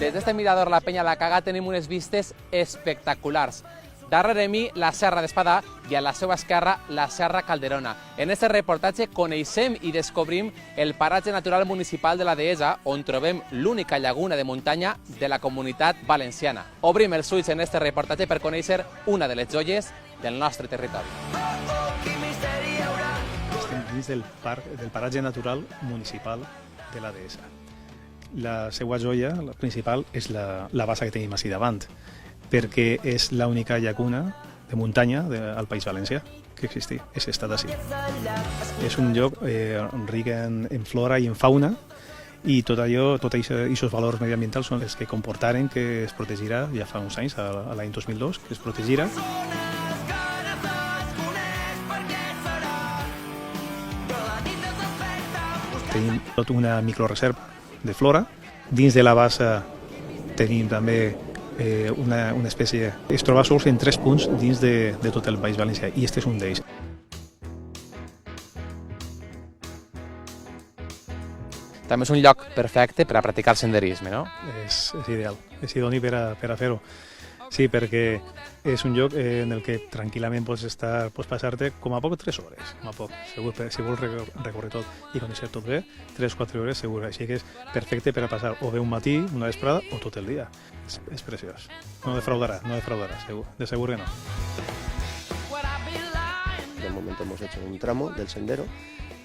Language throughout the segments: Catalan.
Des d'este mirador La Penya la Caga tenim unes vistes espectaculars. Darrere mi, la Serra d'Espadà i a la seva esquerra, la Serra Calderona. En aquest reportatge coneixem i descobrim el paratge natural municipal de la Dehesa, on trobem l'única llaguna de muntanya de la Comunitat Valenciana. Obrim els ulls en aquest reportatge per conèixer una de les joies del nostre territori. Estem dins del paratge natural municipal de la Dehesa. La seva joia, la principal, és la bassa que tenim així davant, perquè és l'única llaguna de muntanya al País Valencià que existeix, és estat així. És un lloc ric en flora i en fauna, i tots aquests valors mediambientals són els que comportaren que es protegirà, ja fa uns anys, l'any 2002, que es protegirà. Tenim tota una microreserva de flora. Dins de la bassa tenim també una espècie. Es troba sols en 3 punts dins de tot el País Valencià, i aquest és un d'ells. També és un lloc perfecte per a practicar el senderisme, no? És ideal, és idoni per a fer-ho. Sí, perquè és un lloc en el que tranquil·lament pots passar-te com a poc 3 hores, com a poc. Segur, si vols recórrer tot i conèixer tot bé, 3-4 hores segur. Així que és perfecte per a passar o bé un matí, una vesprada o tot el dia. És preciós. No defraudarà, segur. De segur que no. De momento hemos hecho un tramo del sendero.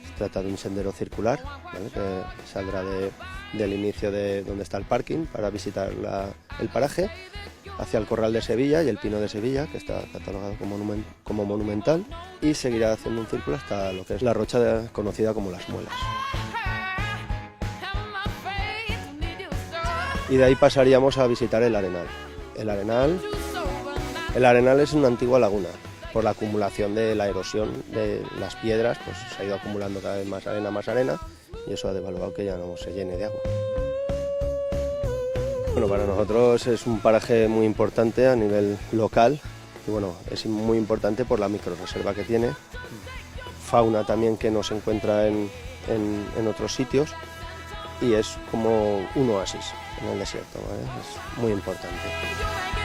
Se trata de un sendero circular, ¿vale? Que saldrá del inicio de donde está el parking para visitar el paraje, hacia el Corral de Sevilla y el Pino de Sevilla, que está catalogado como monumental, y seguirá haciendo un círculo hasta lo que es la rocha conocida como Las Muelas. Y de ahí pasaríamos a visitar el Arenal. El Arenal es una antigua laguna. Por la acumulación de la erosión de las piedras, pues se ha ido acumulando cada vez más arena, y eso ha devaluado que ya no se llene de agua. Bueno, para nosotros es un paraje muy importante a nivel local, y bueno, es muy importante por la microrreserva que tiene, fauna también que no se encuentra en otros sitios, y es como un oasis en el desierto, ¿vale? Es muy importante.